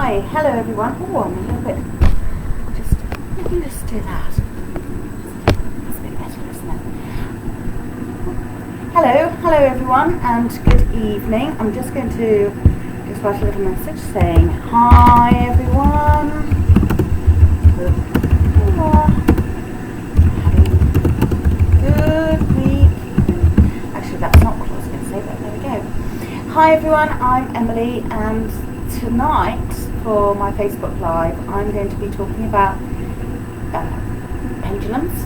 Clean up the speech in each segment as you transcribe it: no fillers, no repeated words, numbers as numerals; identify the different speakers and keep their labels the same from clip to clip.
Speaker 1: Hi, hello everyone. Oh, I'm a little bit. Let me just do that. That's a bit better, isn't it? Hello everyone, and good evening. I'm just going to just write a little message saying hi everyone. Having a good week. Actually, that's not what I was going to say, but there we go. Hi everyone, I'm Emily, and tonight for my Facebook Live I'm going to be talking about pendulums,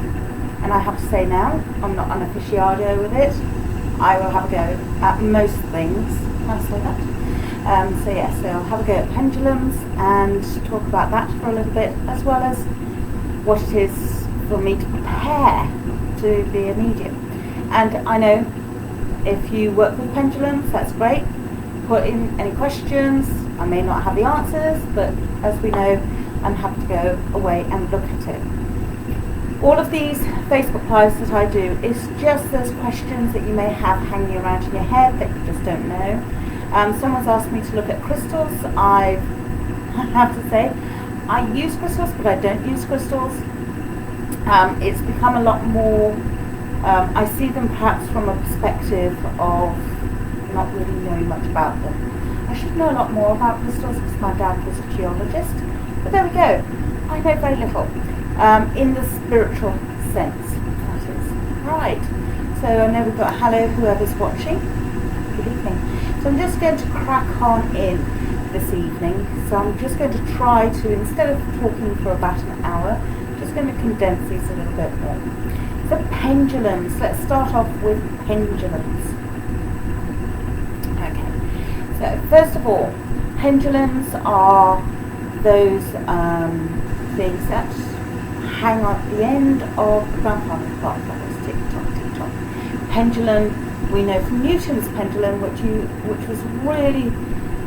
Speaker 1: and I have to say now, I'm not an aficionado with it. I will have a go at most things. Can I say that? So I'll have a go at pendulums and talk about that for a little bit, as well as what it is for me to prepare to be a medium. And I know if you work with pendulums, that's great. Put in any questions. I may not have the answers, but as we know, I'm happy to go away and look at it. All of these Facebook Lives that I do is just those questions that you may have hanging around in your head that you just don't know. Someone's asked me to look at crystals. I have to say, I use crystals, but I don't use crystals. It's become a lot more, I see them perhaps from a perspective of not really knowing much about them. I should know a lot more about crystals because my dad was a geologist, but there we go. I know very little. In the spiritual sense, that is. Right, so I know we've got hello whoever's watching. Good evening. So I'm just going to crack on in this evening. So I'm just going to try to, instead of talking for about an hour, just going to condense these a little bit more. So pendulums, let's start off with pendulums. Okay, so first of all, pendulums are those things that hang at the end of the grandfather clock. That was tick tock, tick tock. Pendulum, we know from Newton's pendulum, which was really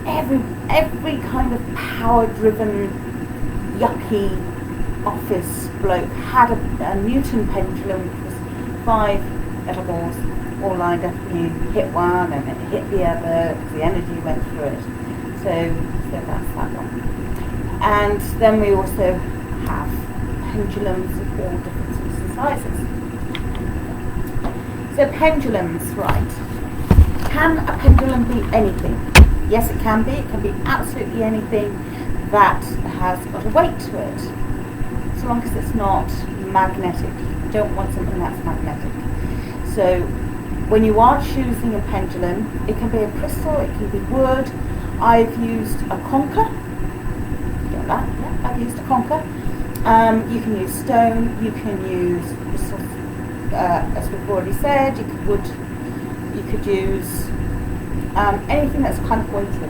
Speaker 1: every kind of power-driven, yucky office bloke had a Newton pendulum, which was 5 little balls all lined up, and you hit one and it hit the other because the energy went through it. So that's that one. And then we also have pendulums of all different sorts of sizes. So pendulums, right. Can a pendulum be anything? Yes, it can be. It can be absolutely anything that has got a weight to it, so long as it's not magnetic. You don't want something that's magnetic. So when you are choosing a pendulum, it can be a crystal, it can be wood. I've used a conker. Get that? Yeah, I've used a conker. You can use stone, you can use crystals, as we've already said, you could use anything that's kind of weighted.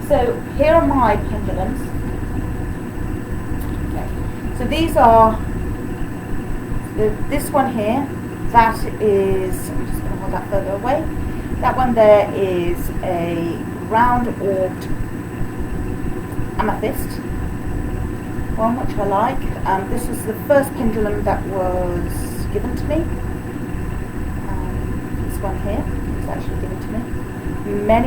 Speaker 1: So here are my pendulums. Okay. So these are, this one here, that is, I'm just going to hold that further away. That one there is a round-orbed amethyst one, which I like. This was the first pendulum that was given to me. This one here was actually given to me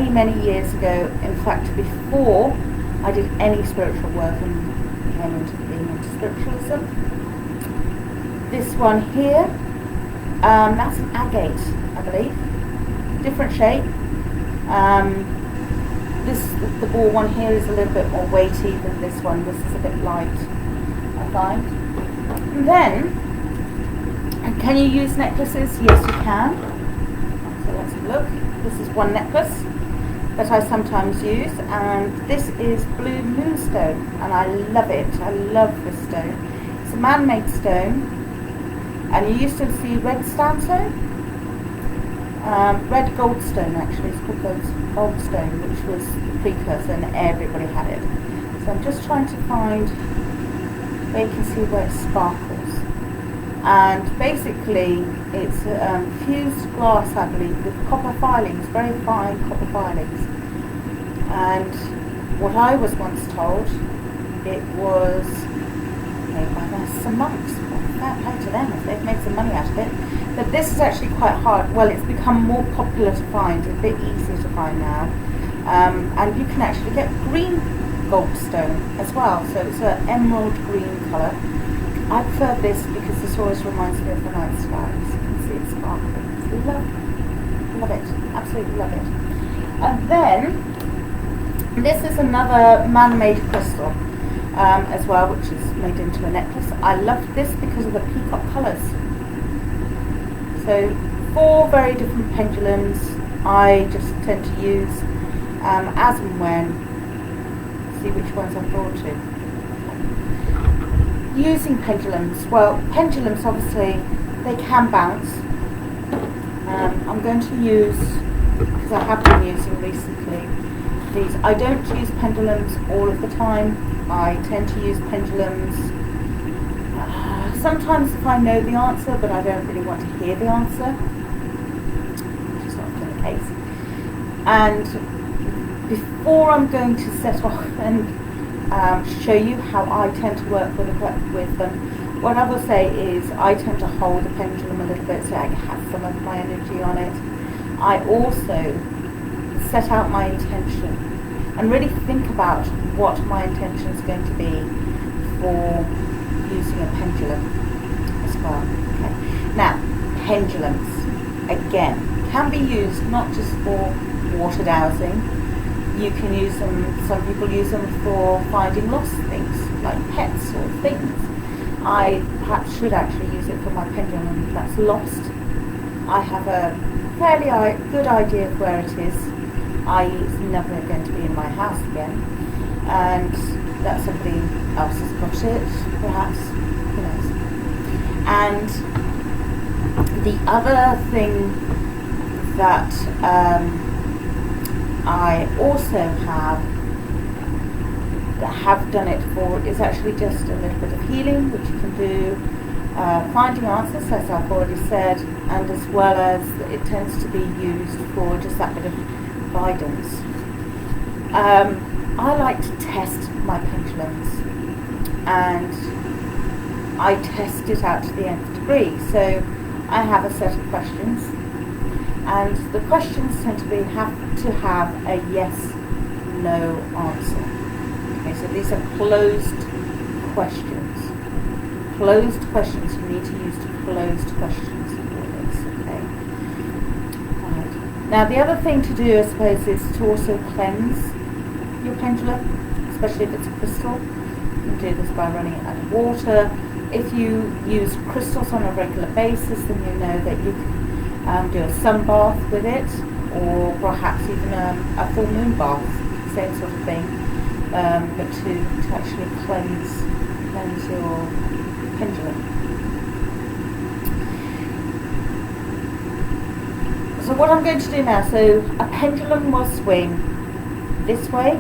Speaker 1: many years ago. In fact, before I did any spiritual work and came into being into spiritualism. This one here, that's an agate, I believe. Different shape. The ball one here is a little bit more weighty than this one. This is a bit light, I find. And then, can you use necklaces? Yes, you can. So let's have a look. This is one necklace that I sometimes use, and this is blue moonstone, and I love it. I love this stone. It's a man-made stone, and you used to see red sandstone. Red goldstone, actually, it's called goldstone, which was the precursor, and everybody had it. So I'm just trying to find where you can see where it sparkles. And basically, it's fused glass, I believe, with copper filings, very fine copper filings. And what I was once told, it was made by some monks. Fair play to them if they've made some money out of it. But this is actually quite hard. Well, it's become more popular to find, a bit easier to find now. And you can actually get green goldstone as well. So it's an emerald green colour. I prefer this because this always reminds me of the night sky. So you can see it's sparkling. It's love it, absolutely love it. And then this is another man-made crystal as well, which is made into a necklace. I love this because of the peacock colours. So 4 very different pendulums. I just tend to use as and when, see which ones I'm drawn to. Using pendulums, well, pendulums obviously they can bounce. I'm going to use, because I have been using recently, these. I don't use pendulums all of the time. I tend to use pendulums sometimes if I know the answer, but I don't really want to hear the answer, which is not often the case. And before I'm going to set off and show you how I tend to work with them, what I will say is I tend to hold the pendulum a little bit so it has some of my energy on it. I also set out my intention and really think about what my intention is going to be for using a pendulum as well. Okay. Now, pendulums, again, can be used not just for water dowsing. You can use them, some people use them for finding lost things, like pets or things. I perhaps should actually use it for my pendulum that's lost. I have a fairly good idea of where it is. It's never going to be in my house again, and that somebody else has got it, perhaps, who knows. And the other thing that I also have done it for is actually just a little bit of healing, which you can do, finding answers, as I've already said, and as well as it tends to be used for just that bit of guidance. I like to test my pendulums, and I test it out to the nth degree. So I have a set of questions, and the questions tend to have a yes/no answer. Okay, so these are closed questions. Closed questions. You need to use closed questions for this. Okay. Right. Now, the other thing to do, I suppose, is to also cleanse your pendulum, especially if it's a crystal. You can do this by running it under water. If you use crystals on a regular basis, then you know that you can do a sun bath with it, or perhaps even a full moon bath, same sort of thing, but to actually cleanse your pendulum. So what I'm going to do now, so a pendulum will swing this way,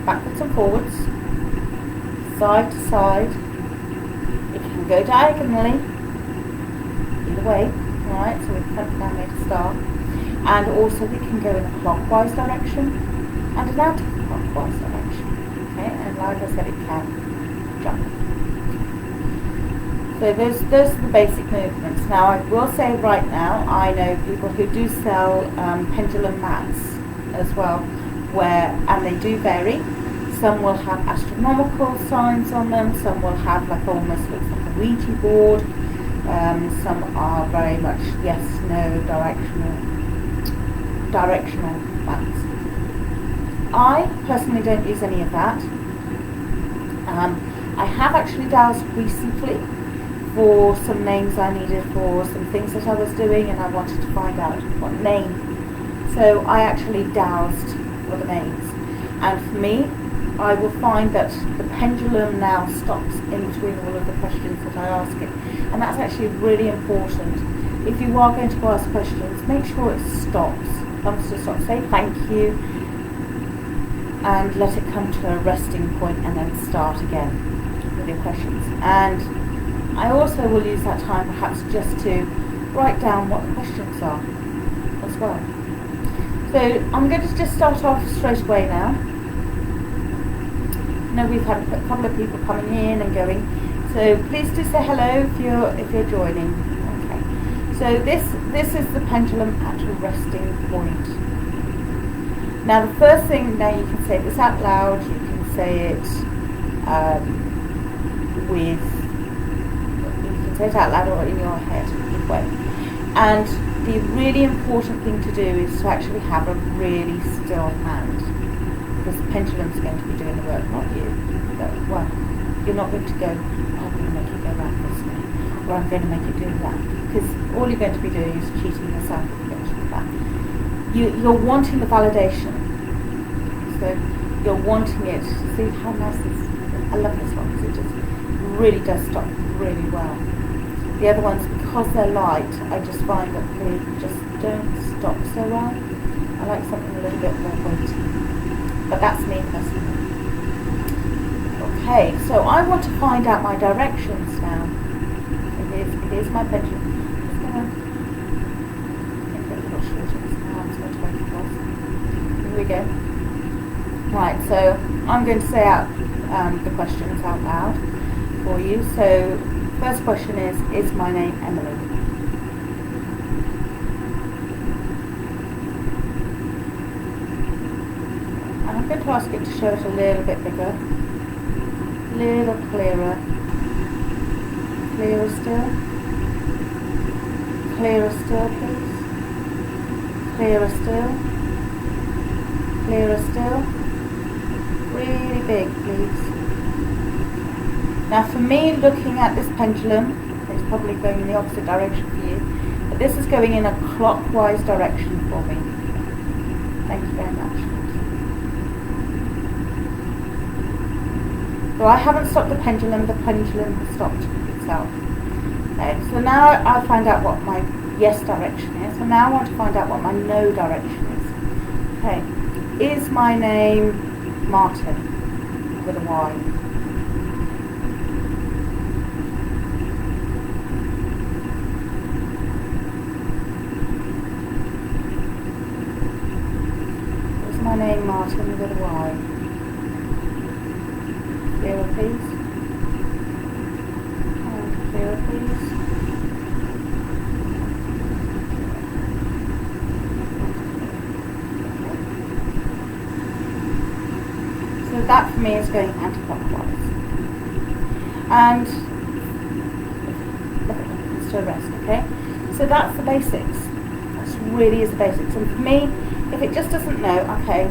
Speaker 1: backwards and forwards, side to side. It can go diagonally, either way, right, so we've kind of now made a star. And also they can go in a clockwise direction and an anti-clockwise direction. Okay, and like I said, it can jump. So those are the basic movements. Now I will say right now, I know people who do sell pendulum mats as well, and they do vary. Some will have astronomical signs on them, some will have like almost looks like a Ouija board, some are very much yes, no, directional mats. I personally don't use any of that. I have actually dowsed recently for some names I needed for some things that I was doing, and I wanted to find out what name. So I actually dowsed for the names. And for me, I will find that the pendulum now stops in between all of the questions that I ask it. And that's actually really important. If you are going to ask questions, make sure it stops. Comes to a stop, say thank you, and let it come to a resting point, and then start again with your questions. And I also will use that time perhaps just to write down what the questions are as well. So I'm going to just start off straight away now. I know we've had a couple of people coming in and going, so please do say hello if you're joining. Okay. So this is the pendulum at a resting point. Now the first thing, now you can say this out loud, you can say it with, you can say it out loud or in your head, either way. And the really important thing to do is to actually have a really still hand, because the pendulum's going to be doing the work, not you. But, well, you're not going to go, oh, I'm going to make it go around this way, or I'm going to make it do that, because all you're going to be doing is cheating yourself with that. You're wanting the validation, so you're wanting it. See how nice this, I love this one because it just really does stop really well. The other ones, because they're light, I just find that they just don't stop so well. I like something a little bit more weighty, but that's me personally. Okay, so I want to find out my directions now. It is my pendulum. Just gonna make it a little shorter because my arm's going to make it cross. Here we go. Right, so I'm going to say out the questions out loud for you. So, first question is my name Emily? And I'm going to ask you to show it a little bit bigger, a little clearer, clearer still, please, clearer still, clearer still, really big, please. Now for me, looking at this pendulum, it's probably going in the opposite direction for you, but this is going in a clockwise direction for me. Thank you very much. So I haven't stopped the pendulum has stopped itself. Okay, so now I'll find out what my yes direction is, so now I want to find out what my no direction is. Okay, is my name Martin with a Y? Is my name Martin with a Y? Clearer, please. And clearer, please. So that for me is going anti-clockwise. And let's do a rest, okay? So that's the basics. That really is the basics. And for me, if it just doesn't know, okay.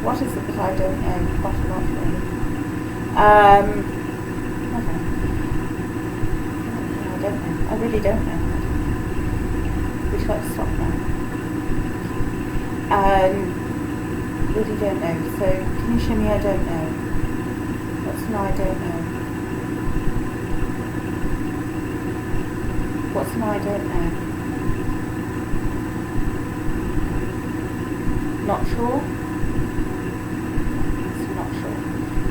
Speaker 1: What is it that I don't know? Quite a lot, really. Okay. I don't know. I really don't know. Would you like to stop now? Really don't know. So can you show me I don't know? What's an I don't know? What's an I don't know? Not sure? Not sure.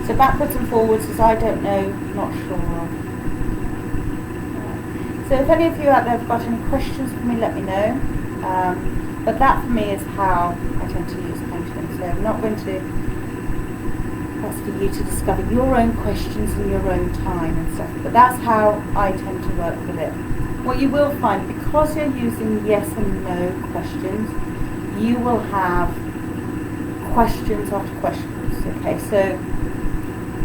Speaker 1: So backwards and forwards is I don't know, not sure of. So if any of you out there have got any questions for me, let me know. But that for me is how I tend to use pendulum. So I'm not going to ask for you to discover your own questions in your own time and stuff. But that's how I tend to work with it. What you will find, because you're using yes and no questions, you will have questions after questions. Okay, so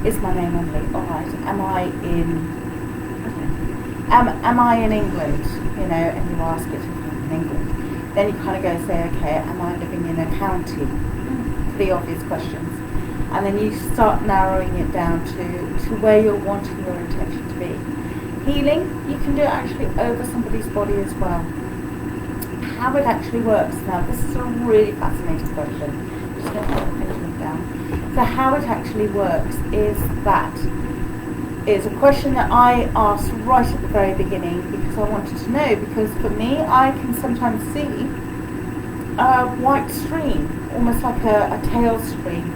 Speaker 1: is my name Emily? Alright, am I in England? You know, and you ask it if I'm in England. Then you kind of go and say, okay, am I living in a county? The obvious questions. And then you start narrowing it down to where you're wanting your intention to be. Healing, you can do it actually over somebody's body as well. How it actually works. Now, this is a really fascinating question. I'm just going to put the pendulum down. So how it actually works is that is a question that I asked right at the very beginning because I wanted to know, because for me I can sometimes see a white stream, almost like a tail stream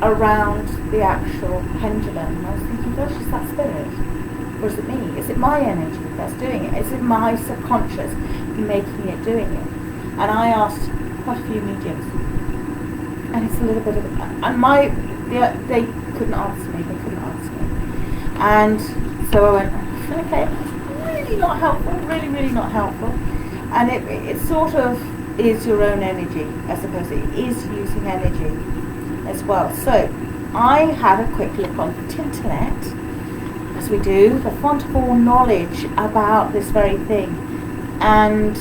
Speaker 1: around the actual pendulum. And I was thinking, gosh, is that spirit? Or is it me? Is it my energy that's doing it? Is it my subconscious making it doing it? And I asked quite a few mediums, and it's a little bit of, and they couldn't answer me. And so I went, okay, really not helpful, really not helpful. And it sort of is your own energy, as opposed to it is using energy as well. So I had a quick look on the internet, as we do, the font of all knowledge about this very thing, and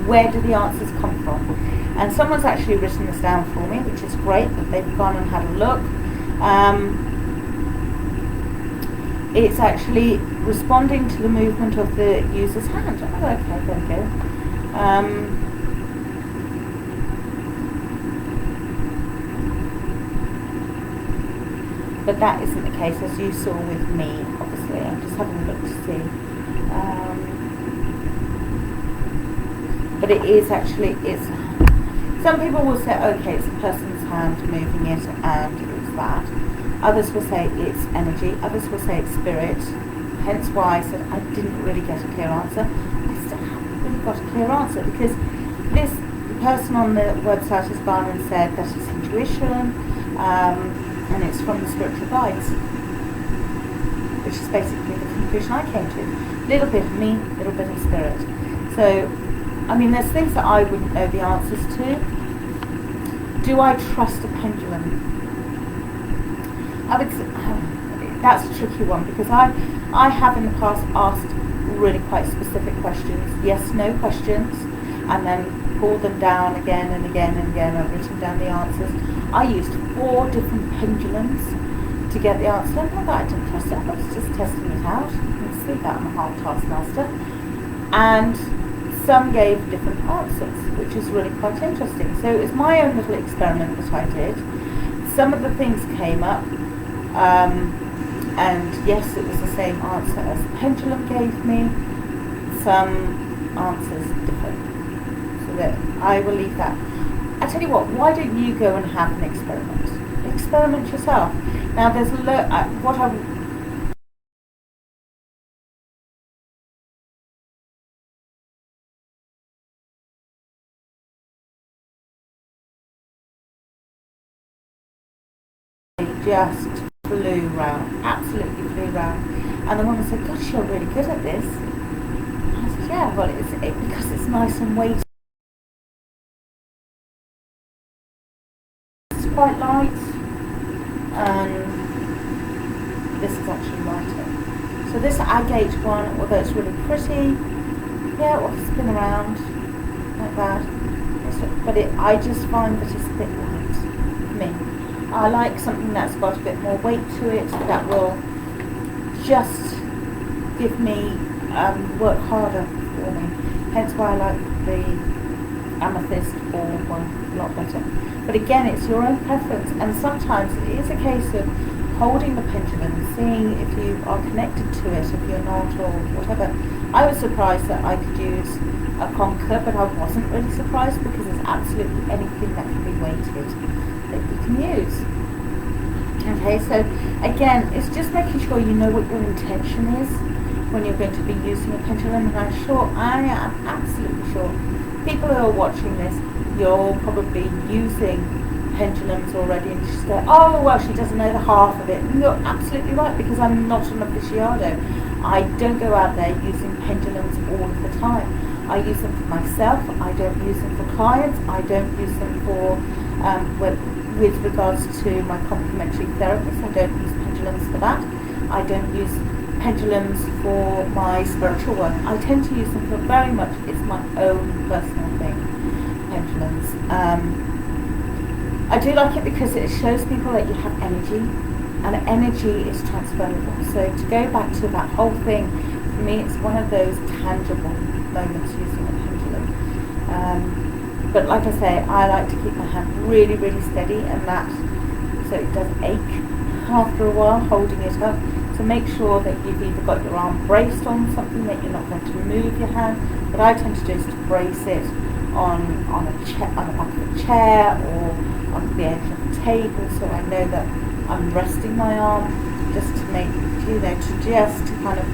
Speaker 1: where do the answers come from. And someone's actually written this down for me, which is great that they've gone and had a look. It's actually responding to the movement of the user's hand. Oh, okay, there we go. But that isn't the case, as you saw with me, obviously. I'm just having a look to see. But it is actually, some people will say, okay, it's a person's hand moving it and it's that. Others will say it's energy, others will say it's spirit. Hence why I said I didn't really get a clear answer. I still haven't really got a clear answer, because the person on the website has gone and said that it's intuition, and it's from the spiritual guides, which is basically the conclusion I came to. Little bit of me, little bit of spirit. So, I mean, there's things that I wouldn't know the answers to. Do I trust a pendulum? I would say, that's a tricky one, because I have in the past asked really quite specific questions, yes, no questions, and then pulled them down again and again and again. I've written down the answers. I used 4 different pendulums to get the answer. Not that I didn't trust it, I was just testing it out. You can see that I'm a half taskmaster. And some gave different answers, which is really quite interesting. So it was my own little experiment that I did. Some of the things came up, and yes, it was the same answer as the pendulum gave me. Some answers different. So that I will leave that. I tell you what, why don't you go and have an experiment? Experiment yourself. Now there's what I just flew round, absolutely flew round. And the woman said, gosh, you're really good at this. And I said, yeah, well, it's because it's nice and weighty. It's quite light, and this is actually lighter. So this agate one, although it's really pretty, yeah, it will spin around like that. But I just find that it's a bit light for me. I like something that's got a bit more weight to it, that will just give me, work harder for me. Hence why I like the amethyst ball one a lot better. But again, it's your own preference, and sometimes it is a case of holding the pendulum, seeing if you are connected to it, if you're not, or whatever. I was surprised that I could use a conker, but I wasn't really surprised, because there's absolutely anything that can be weighted that you can use. Okay, so again, it's just making sure you know what your intention is when you're going to be using a pendulum. And I am absolutely sure, people who are watching this, you're probably using pendulums already, and just go, oh well, she doesn't know the half of it. And you're absolutely right, because I'm not an aficionado. I don't go out there using pendulums all of the time. I use them for myself, I don't use them for clients, I don't use them for with regards to my complementary therapies. I don't use pendulums for that. I don't use pendulums for my spiritual work. I tend to use them for very much, it's my own personal thing, pendulums. I do like it because it shows people that you have energy, and energy is transferable. So to go back to that whole thing, for me it's one of those tangible moments using a pendulum. But like I say, I like to keep my hand really, really steady, and that, so it does ache after a while holding it up. So make sure that you've either got your arm braced on something, that you're not going to move your hand. What I tend to do is to brace it on the back of a chair or on the edge of the table, so I know that I'm resting my arm, just to make, just to kind of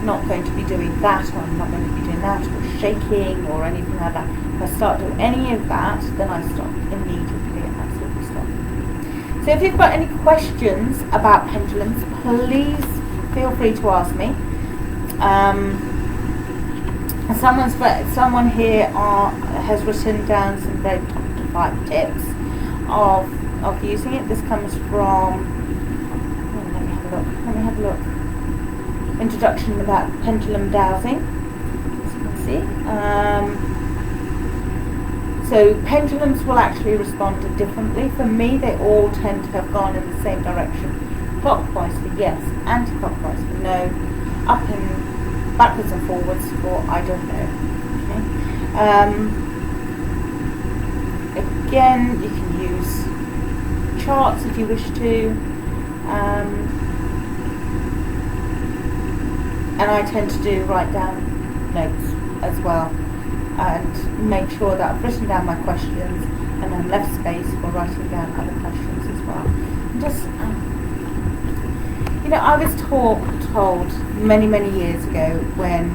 Speaker 1: not going to be doing that, or I'm not going to be doing that, or shaking or anything like that. If I start doing any of that, then I stop immediately, absolutely stop. So if you've got any questions about pendulums, please feel free to ask me. Someone here has written down some very top 5 tips of using it. This comes from, let me have a look. Introduction about pendulum dowsing, as you can see. So pendulums will actually respond differently. For me, they all tend to have gone in the same direction. Clockwise for yes, anti-clockwise for no, up and backwards and forwards for I don't know. Okay. Again, you can use charts if you wish to. And I tend to write down notes as well, and make sure that I've written down my questions and then left space for writing down other questions as well. And just, I was told many years ago when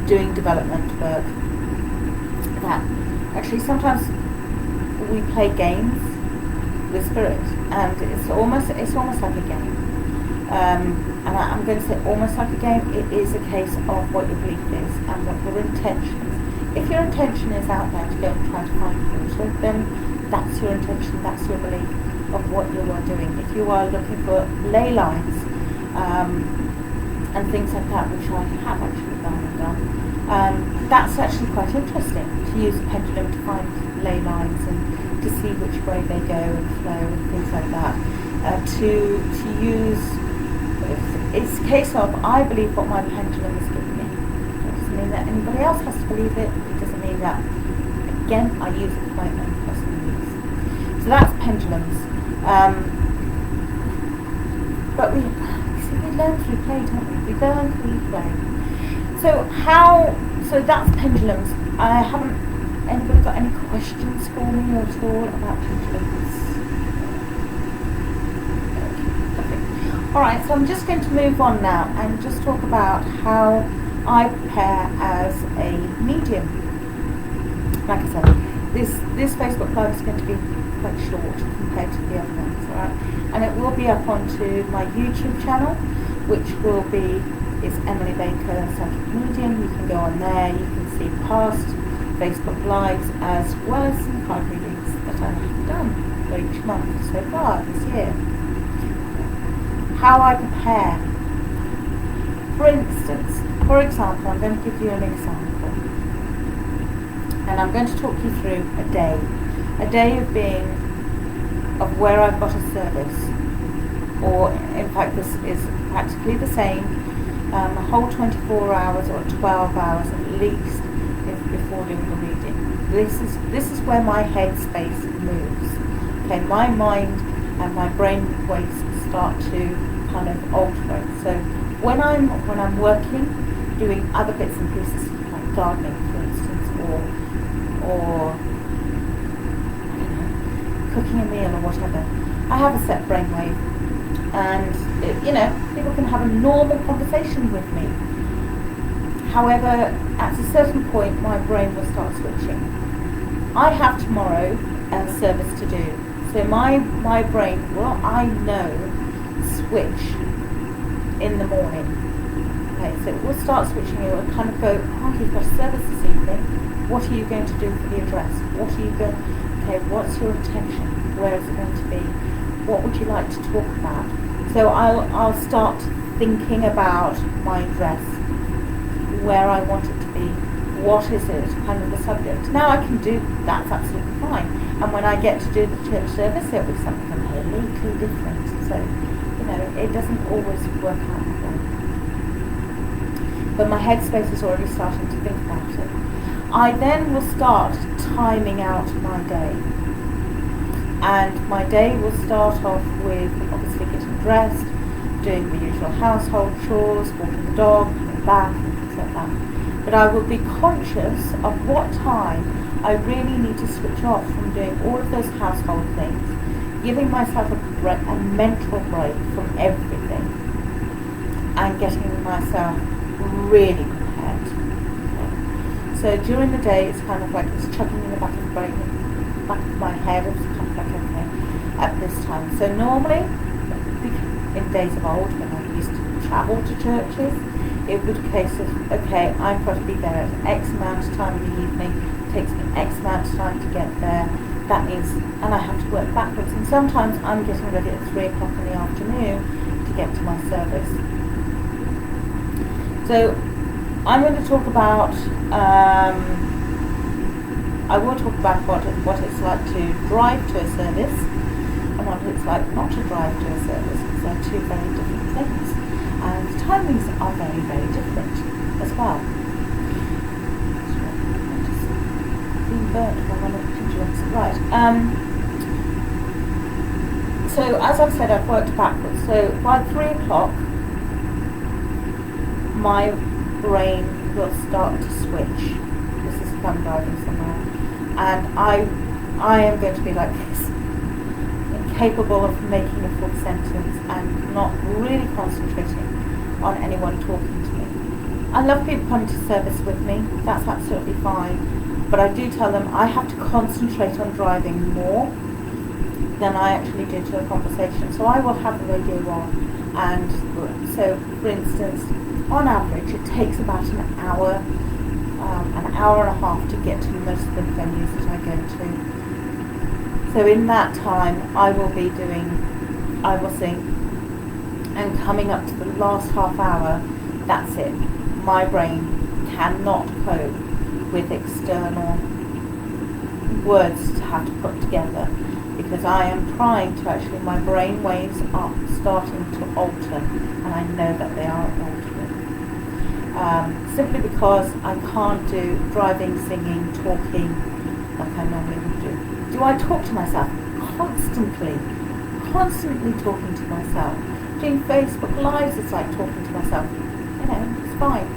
Speaker 1: doing development work that actually sometimes we play games with spirit, and it's almost like a game. And I'm going to say almost like a game. It is a case of what your belief is and what your intention is. If your intention is out there to go and try to find water, then that's your intention, that's your belief of what you are doing. If you are looking for ley lines and things like that, which I have actually done, that's actually quite interesting, to use a pendulum to find ley lines and to see which way they go and flow and things like that. To use, it's a case of I believe what my pendulum is giving me. It doesn't mean that anybody else has to believe it. It doesn't mean that, again, I use it for my own personal use. So that's pendulums. But we learn through play, don't we? We learn through play. So that's pendulums. Anybody got any questions for me at all about pendulums? Alright, so I'm just going to move on now and just talk about how I prepare as a medium. Like I said, this Facebook Live is going to be quite short compared to the other ones, alright? And it will be up onto my YouTube channel, which is Emily Baker Psychic Medium. You can go on there, you can see past Facebook Lives as well as some card readings that I have done for each month so far this year. How I prepare. For example, I'm going to give you an example, and I'm going to talk you through a day of where I've got a service, or in fact this is practically the same, a whole 24 hours or 12 hours at least before doing the reading. This is where my head space moves. Okay, my mind and my brain waves start to kind of alter it. So when I'm working, doing other bits and pieces like gardening, for instance, or cooking a meal or whatever, I have a set brainwave, and people can have a normal conversation with me. However, at a certain point, my brain will start switching. I have tomorrow a service to do, so my brain will, I know, switch in the morning. Okay, so it will start switching. It will kind of go, you've got a service this evening. What are you going to do for the address? What's your intention? Where is it going to be? What would you like to talk about? So I'll start thinking about my address, where I want it to be, what is it, kind of the subject. Now I can do, that's absolutely fine. And when I get to do the church service, it'll be something completely different. So, it doesn't always work out that way. But my headspace is already starting to think about it. I then will start timing out my day. And my day will start off with obviously getting dressed, doing the usual household chores, walking the dog, coming back, and things like that. But I will be conscious of what time I really need to switch off from doing all of those household things, giving myself a mental break from everything, and getting myself really prepared. Okay. So during the day, it's kind of like it's chucking in the back of the brain, back of my head. It's kind of like, okay, at this time. So normally, in days of old, when I used to travel to churches, it would be a case of, okay, I've got to be there at X amount of time in the evening, it takes me X amount of time to get there, that means, and I have to work backwards, and sometimes I'm getting ready at 3 o'clock in the afternoon to get to my service. So I'm going to talk about, I will talk about what it's like to drive to a service and what it's like not to drive to a service, because they're two very different things. And the timings are very, very different as well. I'm just being burnt by one of the pendulums. Right. So as I've said, I've worked backwards. So by 3 o'clock, my brain will start to switch. This is if I'm driving somewhere. And I am going to be like this, incapable of making a full sentence and not really concentrating on anyone talking to me. I love people coming to service with me, that's absolutely fine, but I do tell them I have to concentrate on driving more than I actually do to a conversation. So I will have the radio on, and so for instance, on average it takes about an hour and a half to get to most of the venues that I go to. So in that time I will sing, and coming up to the last half hour, that's it. My brain cannot cope with external words to have to put together, because I am trying to actually, my brain waves are starting to alter, and I know that they are altering. Simply because I can't do driving, singing, talking like I normally would do. Do I talk to myself? Constantly talking to myself. Doing Facebook Lives, it's like talking to myself. You know, it's fine.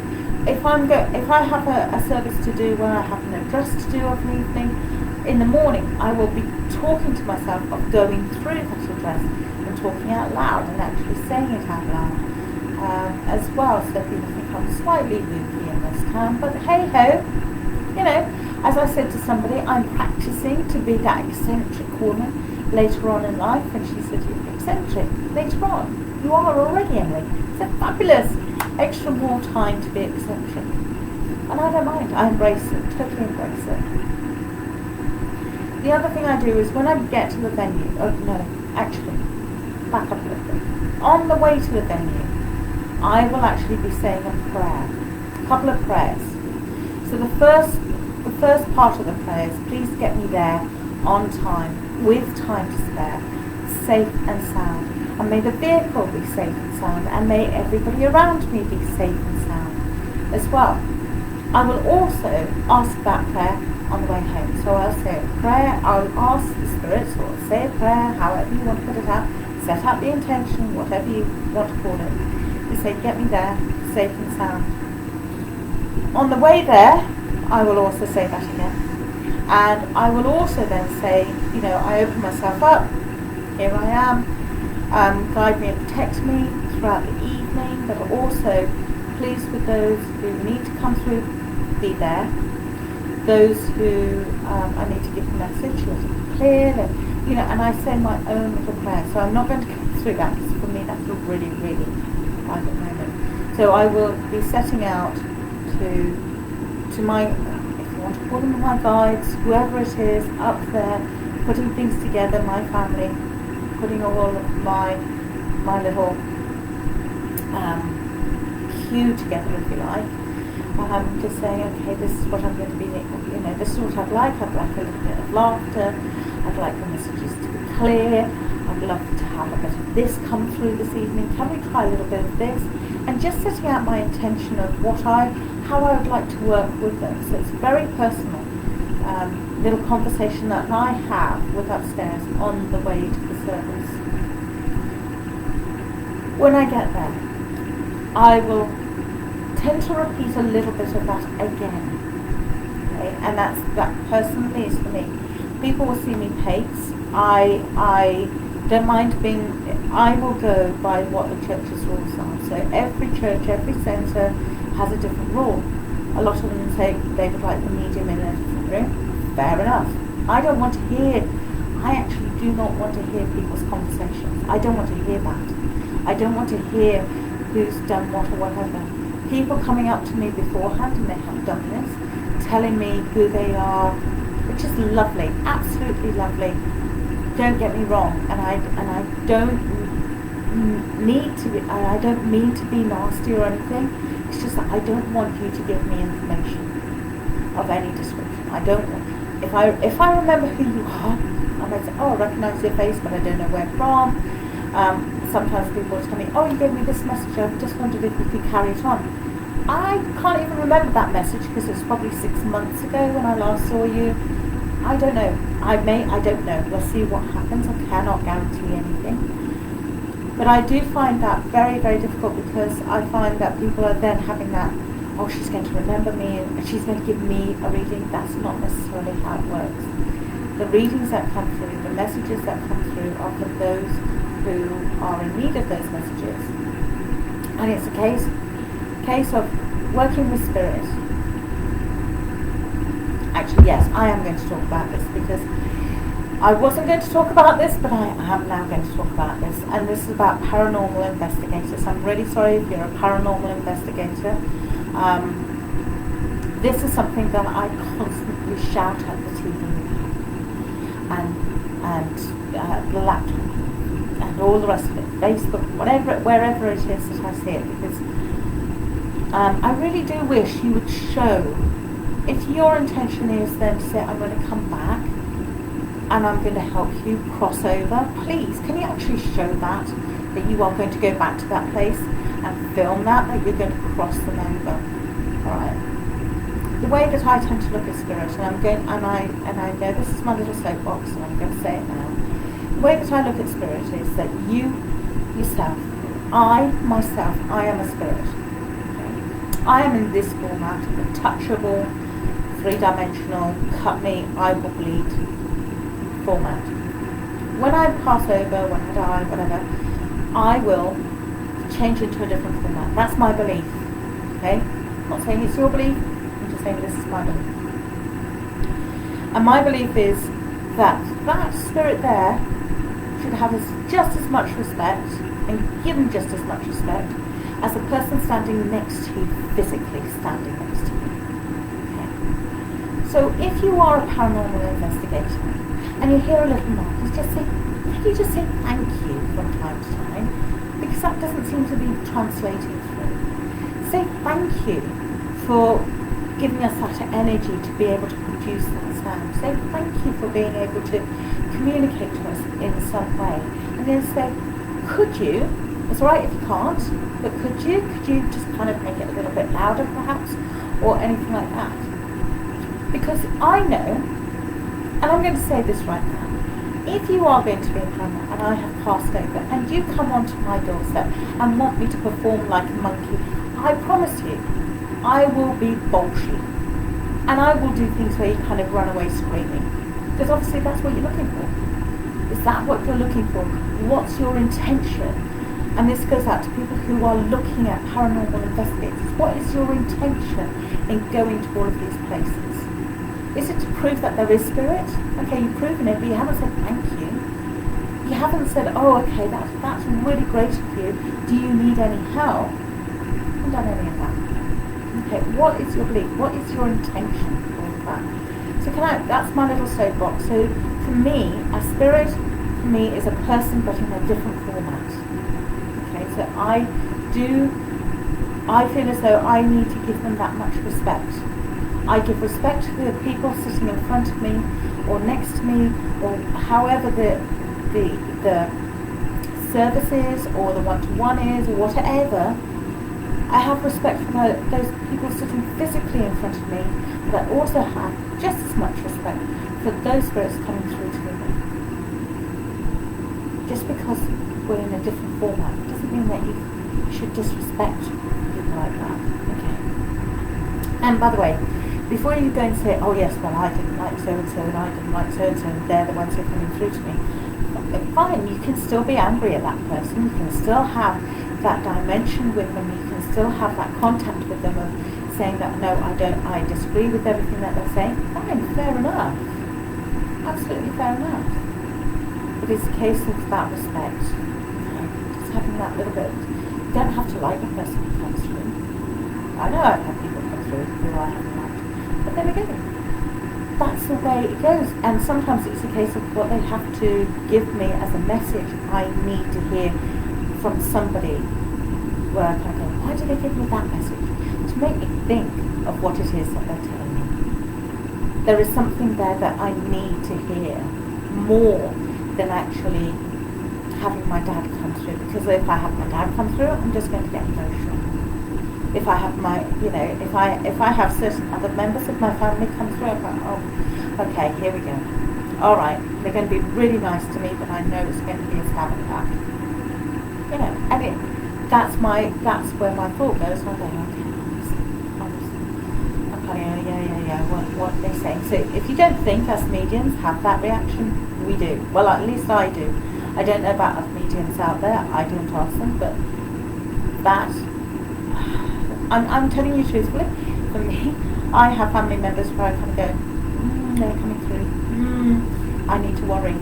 Speaker 1: If I have a service to do where I have an address to do of an evening, in the morning I will be talking to myself of going through that address and talking out loud and actually saying it out loud as well, so people think I'm slightly loopy in this time, but hey ho, you know, as I said to somebody, I'm practicing to be that eccentric woman later on in life, and she said, you're eccentric later on. You are already, Emily. I said, fabulous, extra more time to be eccentric. And I don't mind, I embrace it, totally embrace it. The other thing I do is when I get to the venue, back up a little bit. On the way to the venue, I will actually be saying a prayer, a couple of prayers. So the first part of the prayer is, please get me there on time, with time to spare, safe and sound. And may the vehicle be safe and sound, and may everybody around me be safe and sound as well. I will also ask that prayer on the way home. So I'll say a prayer, I'll ask the spirits, or say a prayer, however you want to put it out, set out the intention, whatever you want to call it. You say, get me there, safe and sound. On the way there, I will also say that again. And I will also then say, you know, I open myself up, here I am, guide me and protect me throughout the evening, but also pleased with those who need to come through, be there. Those who I need to give a message, let it be clear, you know, and I say my own little prayer. So I'm not going to go through that, because for me that's a really, really private moment. So I will be setting out to my, if you want to call them my guides, whoever it is, up there, putting things together, my family, putting all of my little queue together, if you like. Just saying, okay, this is what I'm going to be, you know, this is what I'd like a little bit of laughter, I'd like the messages to be clear, I'd love to have a bit of this come through this evening, can we try a little bit of this, and just setting out my intention of how I would like to work with them. So it's very personal, little conversation that I have with upstairs on the way to the service. When I get there, I will tend to repeat a little bit of that again, okay? And that personally is for me. People will see me pace. I don't mind I will go by what the church's rules are. So every church, every centre has a different rule. A lot of them say they would like the medium in a different room. Fair enough. I actually do not want to hear people's conversations. I don't want to hear that. I don't want to hear who's done what or whatever. people coming up to me beforehand, and they have done this, telling me who they are, which is lovely, absolutely lovely. Don't get me wrong, and I don't need to be, and I don't mean to be nasty or anything. It's just that I don't want you to give me information of any description. I don't want, if I remember who you are, I might say, oh, I recognise your face, but I don't know where from. Sometimes people will tell me, oh, you gave me this message, I just wondered if you could carry it on. I can't even remember that message because it was probably 6 months ago when I last saw you. I don't know. I don't know. We'll see what happens. I cannot guarantee anything. But I do find that very, very difficult, because I find that people are then having that, oh, she's going to remember me and she's going to give me a reading. That's not necessarily how it works. The readings that come through, the messages that come through are for those who are in need of those messages. And it's a case of working with spirit. Actually, yes, I am going to talk about this, because I wasn't going to talk about this, but I am now going to talk about this. And this is about paranormal investigators. I'm really sorry if you're a paranormal investigator. This is something that I constantly shout at the TV and the laptop and all the rest of it, Facebook, wherever it is that I see it, because I really do wish you would show, if your intention is then to say, I'm going to come back and I'm going to help you cross over, please, can you actually show that you are going to go back to that place and film that you're going to cross them over. Alright. The way that I tend to look at spirit, and I know this is my little soapbox, and I'm going to say it now. The way that I look at spirit is that you, yourself, I am a spirit. Okay? I am in this format, a touchable, 3-dimensional, cut me, I will bleed format. When I pass over, when I die, whatever, I will change into a different format. That's my belief. Okay? I'm not saying it's your belief, I'm just saying this is my belief. And my belief is that that spirit there should have just as much respect and given just as much respect as the person standing next to you, physically standing next to you. Okay? So if you are a paranormal investigator and you hear a little noise, can you just say thank you from time to time? Because that doesn't seem to be translating through. Say thank you for giving us that energy to be able to produce that sound. Say thank you for being able to communicate to us in some way. And then say, could you, it's alright if you can't, but could you just kind of make it a little bit louder perhaps, or anything like that? Because I know, and I'm going to say this right now, if you are going to be a paranormal and I have passed over and you come onto my doorstep and want me to perform like a monkey, I promise you, I will be bolshy. And I will do things where you kind of run away screaming. Because obviously that's what you're looking for. Is that what you're looking for? What's your intention? And this goes out to people who are looking at paranormal investigators. What is your intention in going to all of these places? Is it to prove that there is spirit? Okay, you've proven it, but you haven't said thank you. You haven't said, oh, okay, that's really great of you. Do you need any help? I haven't done any of that. Okay, what is your belief? What is your intention with that? So that's my little soapbox. So for me, a spirit, for me, is a person but in a different format. Okay, so I feel as though I need to give them that much respect. I give respect to the people sitting in front of me, or next to me, or however the service is, or the one-to-one is, or whatever. I have respect for those people sitting physically in front of me, but I also have just as much respect for those spirits coming through to me. Just because we're in a different format doesn't mean that you should disrespect people like that. Okay. And by the way, before you go and say, oh yes, well I didn't like so-and-so and I didn't like so-and-so and they're the ones who are coming through to me, fine, you can still be angry at that person, you can still have that dimension with them, you can still have that contact with them of saying that, no, I disagree with everything that they're saying. Fine, fair enough. Absolutely fair enough. But it's a case of that respect. Okay? Just having that little bit. You don't have to like the person who comes through. I know I've had people come through who I haven't liked, but there we go. That's the way it goes. And sometimes it's a case of what they have to give me as a message. I need to hear from somebody where I kind of go, why do they give me that message? To make me think of what it is that they're telling me. There is something there that I need to hear more than actually having my dad come through. Because if I have my dad come through, I'm just going to get emotional. If I have my, if I have certain other members of my family come through, I'm like, oh, okay, here we go. All right, they're going to be really nice to me, but I know it's going to be a stab in the back. And that's where my thought goes. I'm going, okay, I'm kind of, yeah, what are they saying? So if you don't think us mediums have that reaction, we do. Well, at least I do. I don't know about other mediums out there. I don't ask them, but that. I'm telling you truthfully, for me, I have family members where I kind of go, they're coming through. I need to worry.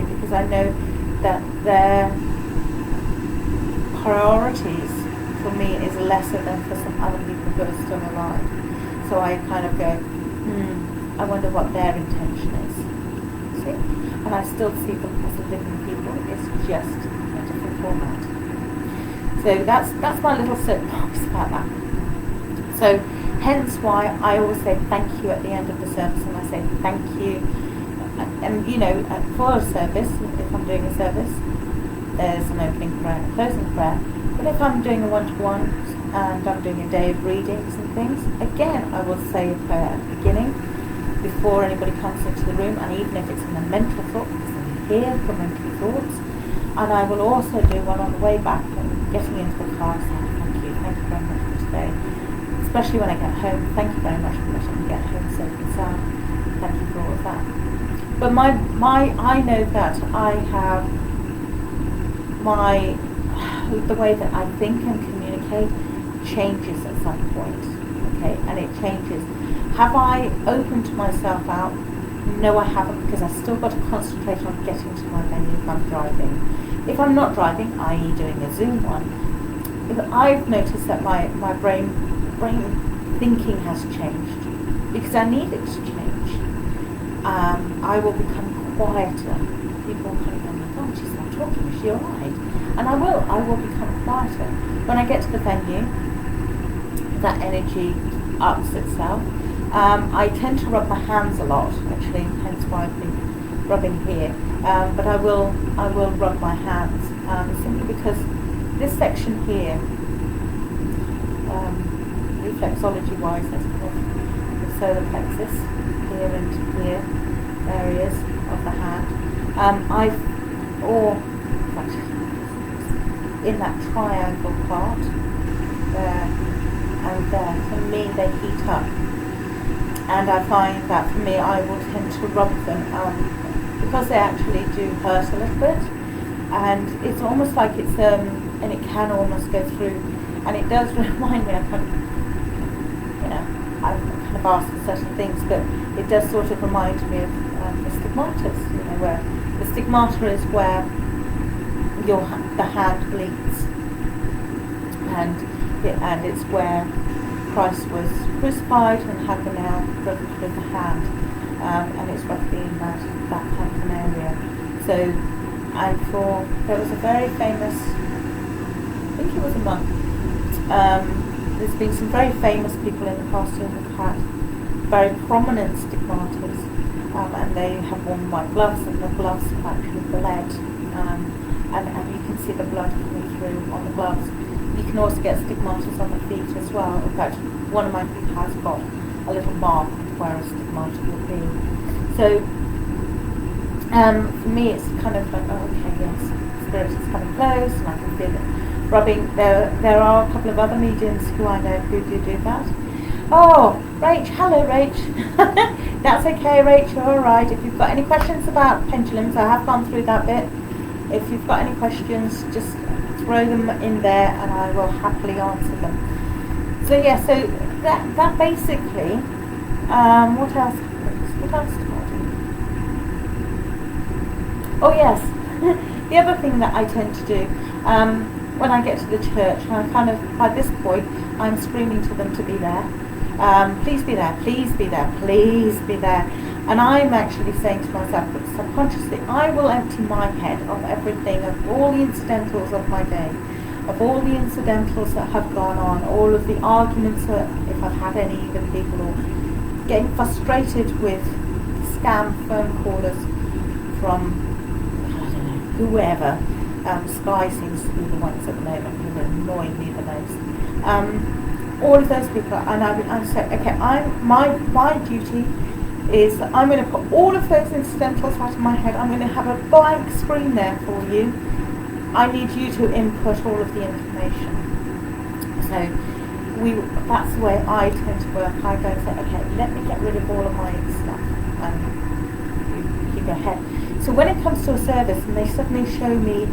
Speaker 1: Because I know that their priorities for me is lesser than for some other people who are still alive. So I kind of go, I wonder what their intention is. See? And I still see them as living people. It's just a different format. So that's my little soapbox about that. So hence why I always say thank you at the end of the service, and I say thank you. And for a service, if I'm doing a service, there's an opening prayer and a closing prayer. But if I'm doing a one-to-one and I'm doing a day of readings and things, again I will say a prayer at the beginning before anybody comes into the room, and even if it's in a mental thought, because I'm here for mental thoughts. And I will also do one on the way back and getting into the car saying thank you very much for today. Especially when I get home, thank you very much for letting me get home safe and sound. Thank you for all of that. But I know that I have the way that I think and communicate changes at some point. Okay, and it changes. Have I opened myself out? No, I haven't, because I've still got to concentrate on getting to my venue if I'm driving. If I'm not driving, i.e. doing a Zoom one, I've noticed that my brain thinking has changed, because I need it to change. I will become quieter. People kind of go, oh my God, she's not talking, is she alright? And I will become quieter. When I get to the venue, that energy ups itself. I tend to rub my hands a lot, actually, hence why I've been rubbing here. But I will rub my hands simply because this section here, reflexology-wise, that's called the solar plexus, here and here areas of the hand. In that triangle part, there and there, for me they heat up. And I find that for me, I will tend to rub them because they actually do hurt a little bit, and it's almost like it's and it can almost go through, and it does remind me. I've kind of asked for certain things, but it does sort of remind me of the stigmatas. Where the stigmata is where the hand bleeds, and it's where Christ was crucified and had the nail driven through the hand, and it's roughly in that kind of an area. So, there was a very famous, I think he was a monk. There's been some very famous people in the past who have had very prominent stigmatas, and they have worn white gloves, and the gloves have actually bled, and you can see the blood coming through on the gloves. You can also get stigmatas on the feet as well. In fact, one of my feet has got a little mark where a stigmata will be. So, for me, it's kind of like, oh, okay, yes, spirit is coming close, and I can feel it rubbing. There are a couple of other mediums who I know who do that. Oh, Rach, hello, Rach. That's okay, Rach, you're all right. If you've got any questions about pendulums, I have gone through that bit. If you've got any questions, just throw them in there and I will happily answer them. So yeah, so that basically, what else do I do? Oh yes, the other thing that I tend to do, when I get to the church, and I kind of, by this point, I'm screaming to them to be there. Please be there, please be there, please be there. And I'm actually saying to myself that subconsciously I will empty my head of everything, of all the incidentals of my day, of all the incidentals that have gone on, all of the arguments that, if I've had any with people, or getting frustrated with scam phone callers from, I don't know, whoever. Sky seems to be the ones at the moment who are annoying me the most. All of those people, and I'm saying, okay, my duty is that I'm going to put all of those incidentals out of my head. I'm going to have a blank screen there for you. I need you to input all of the information. So that's the way I tend to work. I go and say, okay, let me get rid of all of my stuff, and you go ahead. So when it comes to a service and they suddenly show me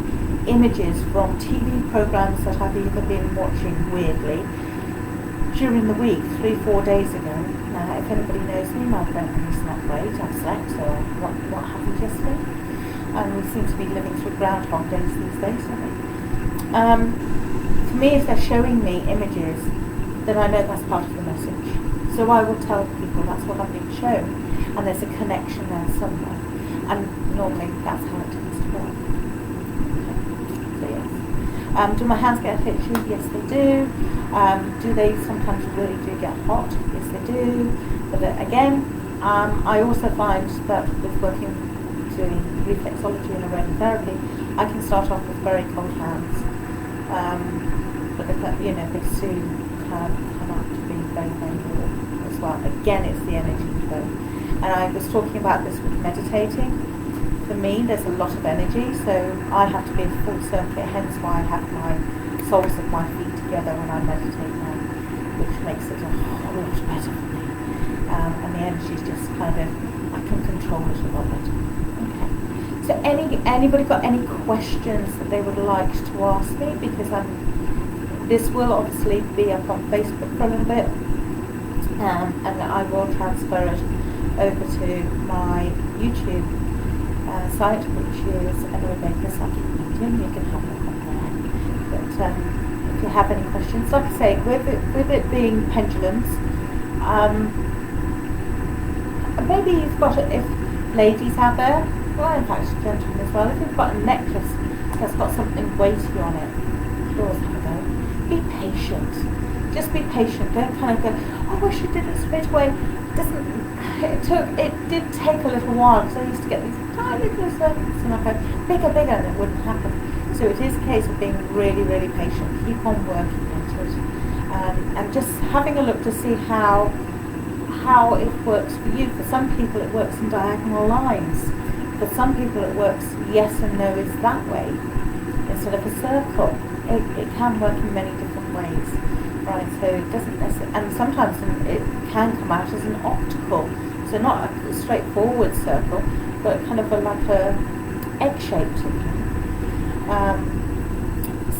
Speaker 1: images from TV programs that I've either been watching weirdly during the week, 3-4 days ago. Now, if anybody knows me, my brain is not great. I've slept, so what happened yesterday? And we seem to be living through groundhog days these days, don't we? For me, if they're showing me images, then I know that's part of the message. So I will tell people that's what I'm being shown, and there's a connection there somewhere. And normally that's how it tends to work. Okay. So yes. Do my hands get itchy? Yes, they do. Do they sometimes really do get hot? Yes, they do. But again, I also find that with doing reflexology and aromatherapy, I can start off with very cold hands. But they soon come out to be very, very warm as well. Again, it's the energy flow. And I was talking about this with meditating. For me, there's a lot of energy, so I have to be in full circuit, hence why I have my soles of my feet together when I meditate now, which makes it a whole lot better for me. And the energy's just kind of, I can control it a lot better. Okay. So anybody got any questions that they would like to ask me? Because this will obviously be up on Facebook for a little bit, and I will transfer it over to my YouTube site, which is Rebecca Psychic Medium. You can have a look on there. But if you have any questions, like I say, with it being pendulums, maybe you've got it, if ladies out there, well, in fact gentlemen as well, if you've got a necklace that's got something weighty on it, you can always have a go. Be patient. Just be patient. Don't kind of go, oh, I wish I did it straight away. It did take a little while, because I used to get these tiny little circuits and I go bigger, and it wouldn't happen. So it is a case of being really, really patient. Keep on working at it, and just having a look to see how it works for you. For some people, it works in diagonal lines. For some people, it works yes and no is that way instead of a circle. It can work in many different ways. Right, so it doesn't necessarily, and sometimes it can come out as an optical, so not a straightforward circle, but kind of like a egg-shaped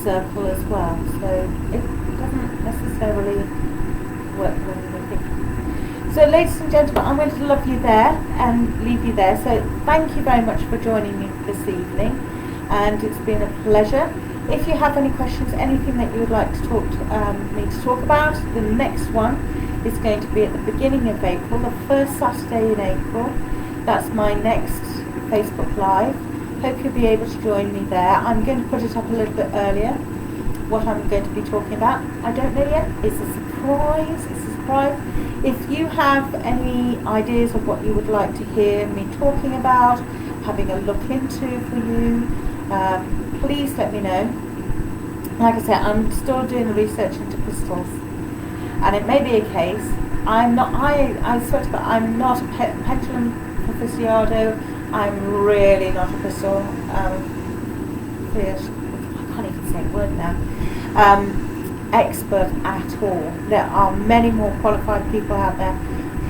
Speaker 1: circle as well. So it doesn't necessarily work when you think. So, ladies and gentlemen, I'm going to love you there and leave you there. So, thank you very much for joining me this evening, and it's been a pleasure. If you have any questions, anything that you would like to me to talk about, the next one is going to be at the beginning of April, the first Saturday in April. That's my next Facebook Live. Hope you'll be able to join me there. I'm going to put it up a little bit earlier, what I'm going to be talking about. I don't know yet. It's a surprise. If you have any ideas of what you would like to hear me talking about, having a look into for you, please let me know. Like I said, I'm still doing the research into crystals, and it may be a case. I'm not a pendulum aficionado. I'm really not a crystal. I can't even say a word now. Expert at all. There are many more qualified people out there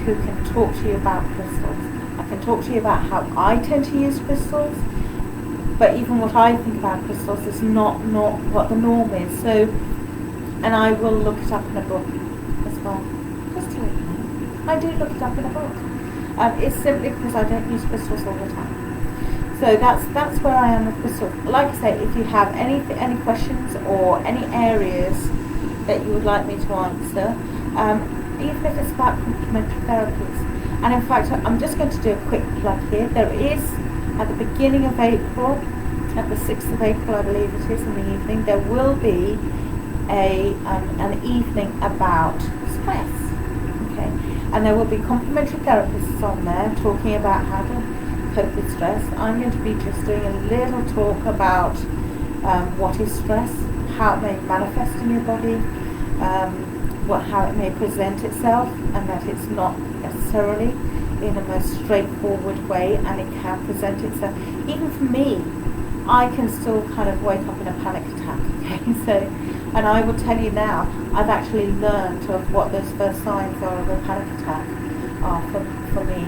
Speaker 1: who can talk to you about crystals. I can talk to you about how I tend to use crystals. But even what I think about crystals is not what the norm is. So, and I will look it up in a book as well. Just to let you know. I do look it up in a book. It's simply because I don't use crystals all the time. So that's where I am with crystal. Like I say, if you have any questions or any areas that you would like me to answer, even if it's about complementary therapies. And in fact, I'm just going to do a quick plug here. There is, at the beginning of April, at the 6th of April, I believe it is, in the evening, there will be an evening about stress. Okay, and there will be complementary therapists on there talking about how to cope with stress. I'm going to be just doing a little talk about what is stress, how it may manifest in your body, how it may present itself, and that it's not necessarily in the most straightforward way, and it can present itself. Even for me, I can still kind of wake up in a panic attack. Okay, so, and I will tell you now, I've actually learned of what those first signs are of a panic attack are for me.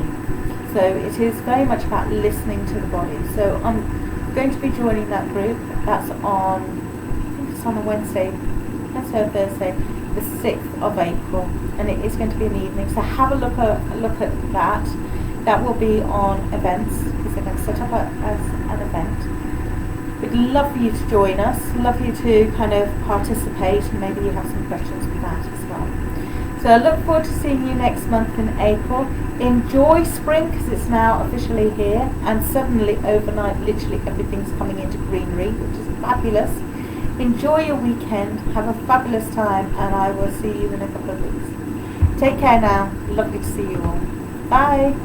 Speaker 1: So it is very much about listening to the body. So I'm going to be joining that group. That's on, I think it's on a Wednesday or Thursday, the 6th of April, and it is going to be an evening. So have a look at that. That will be on events, because they're going to set up as an event. We'd love for you to join us, love you to kind of participate, and maybe you have some questions for that as well. So I look forward to seeing you next month in April. Enjoy spring, because it's now officially here, and suddenly overnight literally everything's coming into greenery, which is fabulous. Enjoy your weekend, have a fabulous time, and I will see you in a couple of weeks. Take care now, lovely to see you all. Bye.